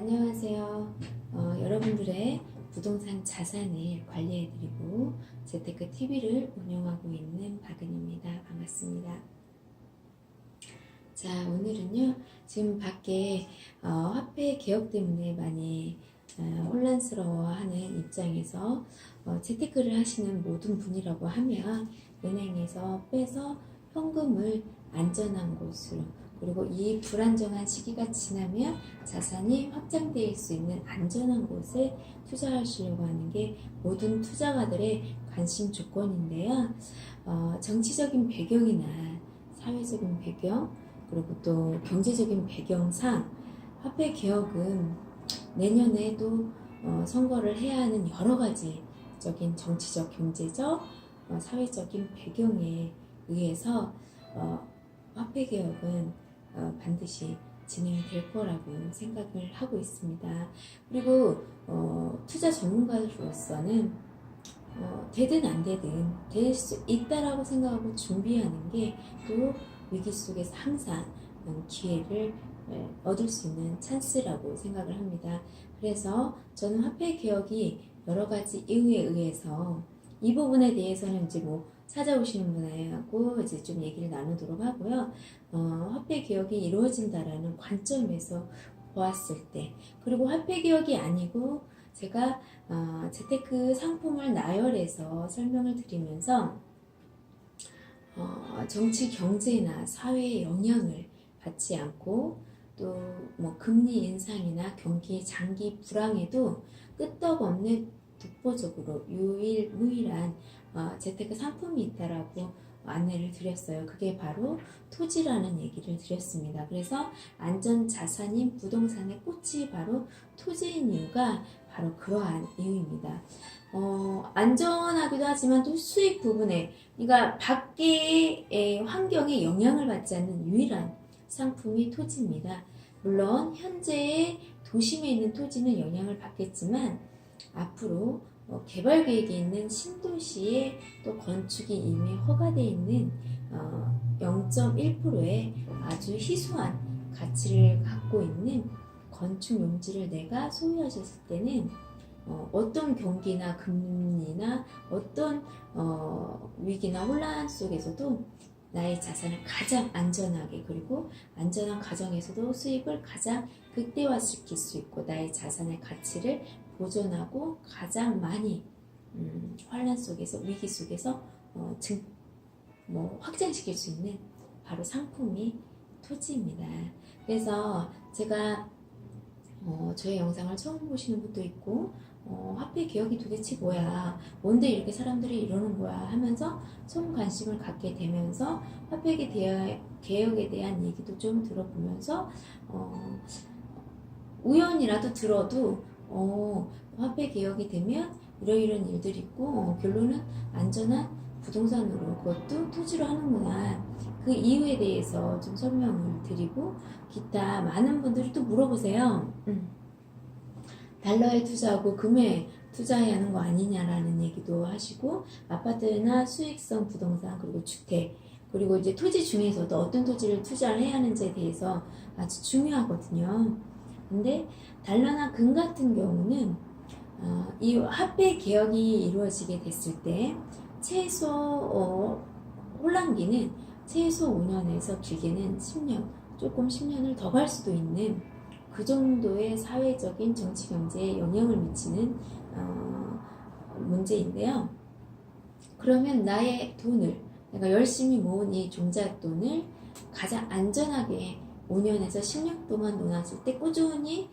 안녕하세요. 여러분들의 부동산 자산을 관리해드리고 재테크 TV를 운영하고 있는 박은입니다. 반갑습니다. 자, 오늘은요, 지금 밖에 화폐 개혁 때문에 많이 혼란스러워하는 입장에서 재테크를 하시는 모든 분이라고 하면 은행에서 빼서 현금을 안전한 곳으로, 그리고 이 불안정한 시기가 지나면 자산이 확장될 수 있는 안전한 곳에 투자하시려고 하는 게 모든 투자가들의 관심 조건인데요. 정치적인 배경이나 사회적인 배경, 그리고 또 경제적인 배경상 화폐 개혁은 내년에도 선거를 해야 하는 여러 가지적인 정치적, 경제적, 사회적인 배경에 의해서 화폐 개혁은 반드시 진행이 될 거라고 생각을 하고 있습니다. 그리고 투자 전문가로서는 되든 안 되든 될 수 있다라고 생각하고 준비하는 게 또 위기 속에서 항상 기회를 얻을 수 있는 찬스라고 생각을 합니다. 그래서 저는 화폐 개혁이 여러 가지 이유에 의해서 이 부분에 대해서는 이제 찾아오시는 분하고 이제 좀 얘기를 나누도록 하고요. 화폐 개혁이 이루어진다라는 관점에서 보았을 때, 그리고 화폐 개혁이 아니고 제가 재테크 상품을 나열해서 설명을 드리면서 정치, 경제나 사회의 영향을 받지 않고 또 금리 인상이나 경기 장기 불황에도 끄떡없는 독보적으로 유일무이한 재테크 상품이 있다라고 안내를 드렸어요. 그게 바로 토지라는 얘기를 드렸습니다. 그래서 안전자산인 부동산의 꽃이 바로 토지인 이유가 바로 그러한 이유입니다. 안전하기도 하지만 또 수익 부분에, 그러니까 밖의 환경에 영향을 받지 않는 유일한 상품이 토지입니다. 물론 현재의 도심에 있는 토지는 영향을 받겠지만 앞으로 개발 계획이 있는 신도시에 또 건축이 이미 허가되어 있는 0.1%의 아주 희소한 가치를 갖고 있는 건축 용지를 내가 소유하셨을 때는 어떤 경기나 금리나 어떤 위기나 혼란 속에서도 나의 자산을 가장 안전하게, 그리고 안전한 가정에서도 수익을 가장 극대화시킬 수 있고 나의 자산의 가치를 보존하고 가장 많이 환란 속에서, 위기 속에서 확장시킬 수 있는 바로 상품이 토지입니다. 그래서 제가 저의 영상을 처음 보시는 분도 있고 화폐 개혁이 도대체 뭐야, 뭔데 이렇게 사람들이 이러는 거야 하면서 처음 관심을 갖게 되면서 화폐 개혁에 대한 얘기도 좀 들어보면서 우연이라도 들어도 화폐 개혁이 되면 이러이러한 일들이 있고 결론은 안전한 부동산으로, 그것도 토지로 하는구나, 그 이유에 대해서 좀 설명을 드리고, 기타 많은 분들이 또 물어보세요. 달러에 투자하고 금에 투자해야 하는 거 아니냐라는 얘기도 하시고, 아파트나 수익성 부동산, 그리고 주택, 그리고 이제 토지 중에서도 어떤 토지를 투자를 해야 하는지에 대해서 아주 중요하거든요. 근데 달러나 금 같은 경우는 이 화폐 개혁이 이루어지게 됐을 때 최소 혼란기는 최소 5년에서 길게는 10년, 조금 10년을 더 갈 수도 있는 그 정도의 사회적인 정치 경제에 영향을 미치는 문제인데요. 그러면 나의 돈을, 내가 열심히 모은 이 종잣돈을 가장 안전하게 5년에서 10년 동안 놓았을 때 꾸준히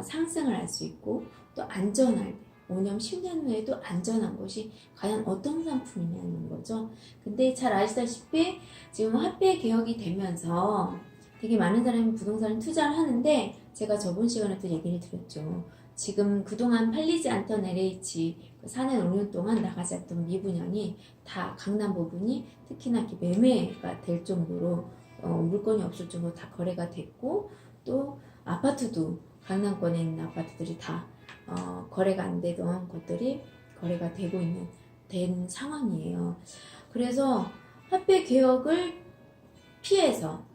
상승을 할 수 있고 또 안전할, 5년, 10년 후에도 안전한 것이 과연 어떤 상품이냐는 거죠. 근데 잘 아시다시피 지금 화폐 개혁이 되면서 되게 많은 사람이 부동산을 투자를 하는데, 제가 저번 시간에도 얘기를 드렸죠. 지금 그동안 팔리지 않던 LH, 4년, 5년 동안 나가지 않던 미분양이 다 강남 부분이 특히나 이렇게 매매가 될 정도로 물건이 없을 정도로 다 거래가 됐고, 또 아파트도 강남권에 있는 아파트들이 다 거래가 안 되던 것들이 거래가 되고 된 상황이에요. 그래서 화폐 개혁을 피해서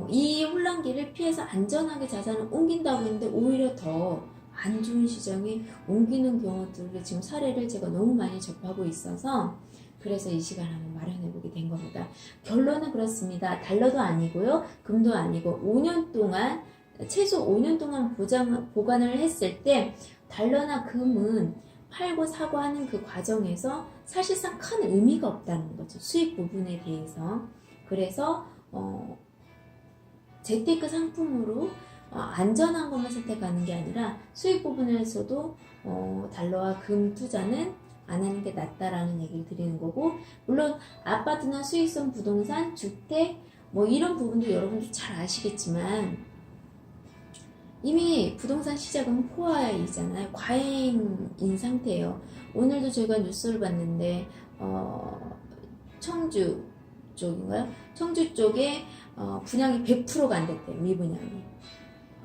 이 혼란기를 피해서 안전하게 자산을 옮긴다고 했는데 오히려 더 안 좋은 시장에 옮기는 경우들을 지금 사례를 제가 너무 많이 접하고 있어서 그래서 이 시간 한번 마련해 보게 된 겁니다. 결론은 그렇습니다. 달러도 아니고요. 금도 아니고 5년 동안 최소 5년 동안 보관을 했을 때 달러나 금은 팔고 사고 하는 그 과정에서 사실상 큰 의미가 없다는 거죠. 수익 부분에 대해서. 그래서 재테크 상품으로 안전한 것만 선택하는 게 아니라 수익 부분에서도 달러와 금 투자는 안 하는 게 낫다라는 얘기를 드리는 거고, 물론 아파트나 수익성 부동산, 주택 뭐 이런 부분도 여러분도 잘 아시겠지만 이미 부동산 시장은 포화이잖아요. 과잉인 상태예요. 오늘도 저희가 뉴스를 봤는데 청주 쪽인가요? 청주 쪽에 분양이 100%가 안 됐대요. 미분양이.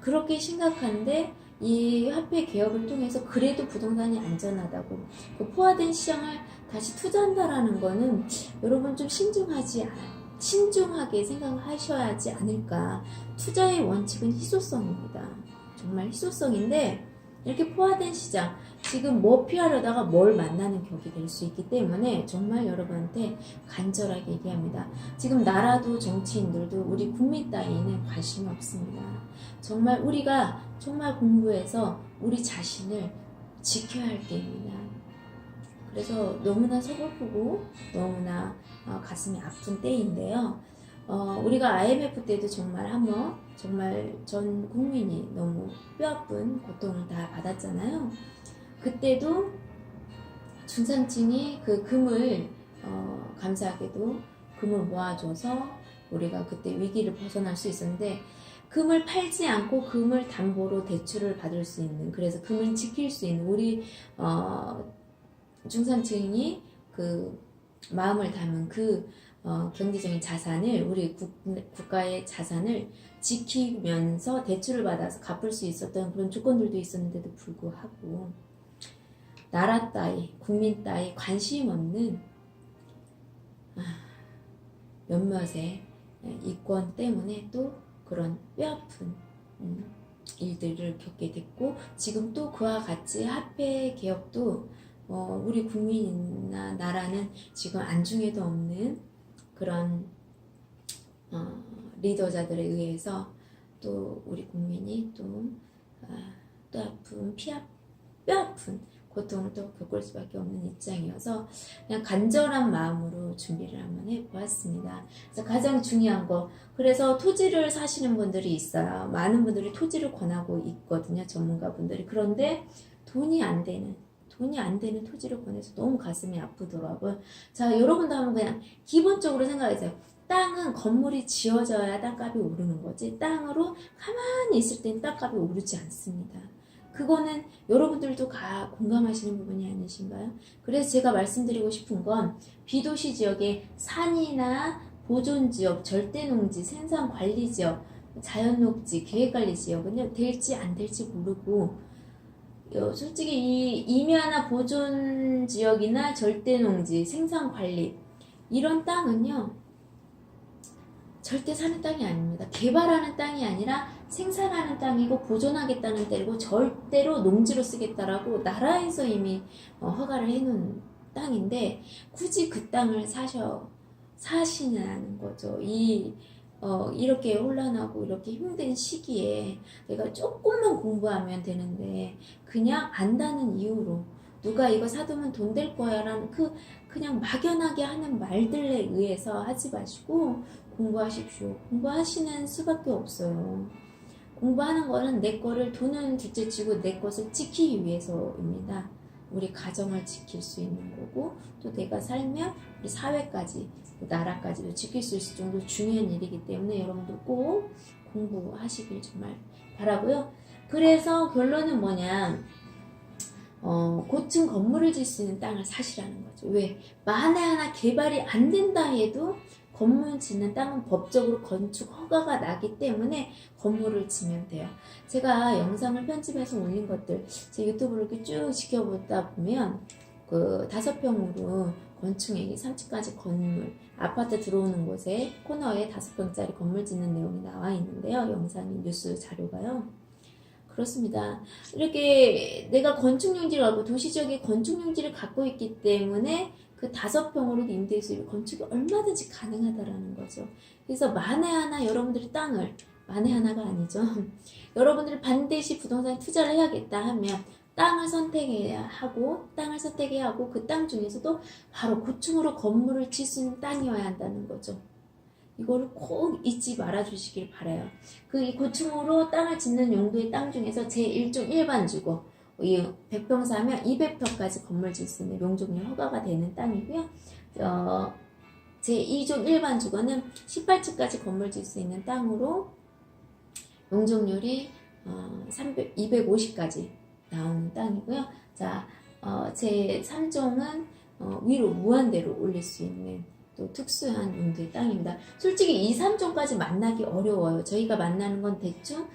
그렇게 심각한데 이 화폐 개혁을 통해서 그래도 부동산이 안전하다고 그 포화된 시장을 다시 투자한다라는 거는 여러분 좀 신중하게 생각하셔야 하지 않을까. 투자의 원칙은 희소성입니다. 정말 희소성인데 이렇게 포화된 시장 지금 뭐 피하려다가 뭘 만나는 격이 될 수 있기 때문에 정말 여러분한테 간절하게 얘기합니다. 지금 나라도 정치인들도 우리 국민 따위는 관심이 없습니다. 정말 우리가 정말 공부해서 우리 자신을 지켜야 할 때입니다. 그래서 너무나 서글프고 너무나 가슴이 아픈 때인데요. 우리가 IMF 때도 정말 한번 정말 전 국민이 너무 뼈아픈 고통을 다 받았잖아요. 그때도 중산층이 그 금을 감사하게도 금을 모아줘서 우리가 그때 위기를 벗어날 수 있었는데 금을 팔지 않고 금을 담보로 대출을 받을 수 있는, 그래서 금을 지킬 수 있는 우리 중산층이 그 마음을 담은 그 경제적인 자산을 우리 국가의 자산을 지키면서 대출을 받아서 갚을 수 있었던 그런 조건들도 있었는데도 불구하고 나라 따위, 국민 따위 관심 없는 몇몇의 이권 때문에 또 그런 뼈아픈 일들을 겪게 됐고, 지금 또 그와 같이 화폐 개혁도 우리 국민이나 나라는 지금 안중에도 없는 그런 리더자들에 의해서 또 우리 국민이 또 아픈 뼈아픈 고통을 또 겪을 수밖에 없는 입장이어서 그냥 간절한 마음으로 준비를 한번 해보았습니다. 그래서 가장 중요한 거, 그래서 토지를 사시는 분들이 있어요. 많은 분들이 토지를 권하고 있거든요, 전문가분들이. 그런데 돈이 안 되는 토지를 권해서 너무 가슴이 아프더라고요. 자, 여러분도 한번 그냥 기본적으로 생각해보세요. 땅은 건물이 지어져야 땅값이 오르는 거지, 땅으로 가만히 있을 땐 땅값이 오르지 않습니다. 그거는 여러분들도 다 공감하시는 부분이 아니신가요? 그래서 제가 말씀드리고 싶은 건 비도시 지역의 산이나 보존지역, 절대농지, 생산관리지역, 자연녹지, 계획관리지역은요, 될지 안 될지 모르고 솔직히 이 임야나 보존지역이나 절대농지, 생산관리 이런 땅은요 절대 사는 땅이 아닙니다. 개발하는 땅이 아니라 생산하는 땅이고 보존하겠다는 땅이고 절대로 농지로 쓰겠다라고 나라에서 이미 허가를 해놓은 땅인데 굳이 그 땅을 사시는 거죠. 이렇게 혼란하고 이렇게 힘든 시기에 내가 조금만 공부하면 되는데 그냥 안다는 이유로 누가 이거 사두면 돈 될 거야 라는 그냥 막연하게 하는 말들에 의해서 하지 마시고 공부하십시오. 공부하시는 수밖에 없어요. 공부하는 거는 내 거를, 돈은 둘째치고 내 것을 지키기 위해서입니다. 우리 가정을 지킬 수 있는 거고 또 내가 살면 우리 사회까지 나라까지도 지킬 수 있을 정도로 중요한 일이기 때문에 여러분도 꼭 공부하시길 정말 바라고요. 그래서 결론은 뭐냐, 고층 건물을 질 수 있는 땅을 사시라는 거죠. 왜? 만에 하나 개발이 안 된다 해도 건물 짓는 땅은 법적으로 건축 허가가 나기 때문에 건물을 지면 돼요. 제가 영상을 편집해서 올린 것들 제 유튜브를 이렇게 쭉 지켜보다 보면 그 5평으로 건축액이 3층까지 건물, 아파트 들어오는 곳에 코너에 5평짜리 건물 짓는 내용이 나와 있는데요. 영상이 뉴스 자료가요. 그렇습니다. 이렇게 내가 건축용지를 갖고 도시적인 건축용지를 갖고 있기 때문에 그 5평으로 임대 수입 건축이 얼마든지 가능하다라는 거죠. 그래서 만에 하나 여러분들이 땅을 만에 하나가 아니죠. 여러분들이 반드시 부동산에 투자를 해야겠다 하면 땅을 선택해야 하고 그 땅 중에서도 바로 고층으로 건물을 칠 수 있는 땅이어야 한다는 거죠. 이거를 꼭 잊지 말아 주시길 바라요. 이 고층으로 땅을 짓는 용도의 땅 중에서 제1종 일반 주거, 100평사면 200평까지 건물 짓 수 있는 용적률 허가가 되는 땅이고요. 제2종 일반 주거는 18층까지 건물 짓 수 있는 땅으로 용적률이 250까지 나오는 땅이고요. 자, 제3종은 위로 무한대로 올릴 수 있는 또 특수한 용도의 땅입니다. 솔직히 이 3종까지 만나기 어려워요. 저희가 만나는 건 대충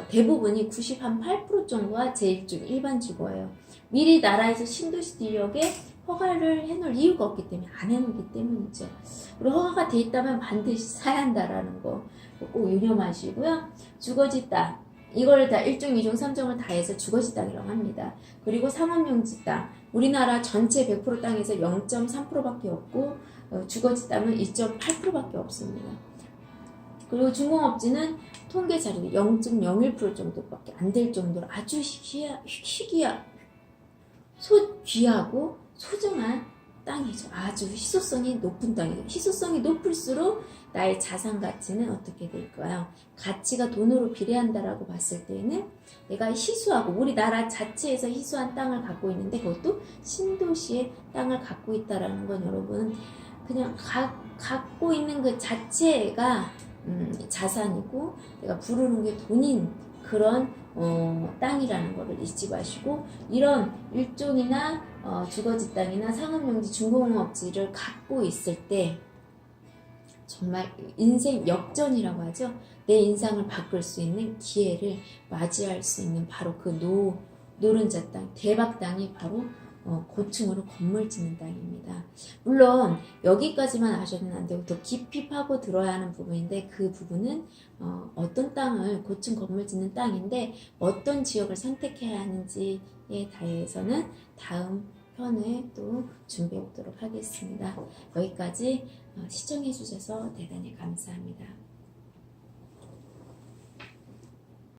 대부분이 98% 정도가 제1종 일반 주거예요. 미리 나라에서 신도시 지역에 허가를 해놓을 이유가 없기 때문에 안 해놓기 때문이죠. 그리고 허가가 돼 있다면 반드시 사야 한다라는 거 꼭 유념하시고요. 주거지 땅 이걸 다 1종, 2종, 3종을 다 해서 주거지 땅이라고 합니다. 그리고 상업용지 땅 우리나라 전체 100% 땅에서 0.3%밖에 없고 주거지 땅은 2.8%밖에 없습니다. 그리고 중공업지는 통계 자료는 0.01% 정도밖에 안 될 정도로 아주 귀하고 소중한 땅이죠. 아주 희소성이 높은 땅이죠. 희소성이 높을수록 나의 자산 가치는 어떻게 될까요? 가치가 돈으로 비례한다라고 봤을 때는 내가 희소하고 우리나라 자체에서 희소한 땅을 갖고 있는데 그것도 신도시의 땅을 갖고 있다라는 건 여러분 그냥 갖고 있는 그 자체가 자산이고 내가 부르는 게 돈인 그런 땅이라는 것을 잊지 마시고 이런 일종이나 주거지 땅이나 상업용지 중공업지를 갖고 있을 때 정말 인생 역전이라고 하죠. 내 인상을 바꿀 수 있는 기회를 맞이할 수 있는 바로 그 노른자 땅, 대박 땅이 바로 고층으로 건물 짓는 땅입니다. 물론 여기까지만 아셔도 안 되고 더 깊이 파고 들어야 하는 부분인데 그 부분은 어떤 땅을 고층 건물 짓는 땅인데 어떤 지역을 선택해야 하는지에 대해서는 다음 편에 또 준비해 보도록 하겠습니다. 여기까지 시청해 주셔서 대단히 감사합니다.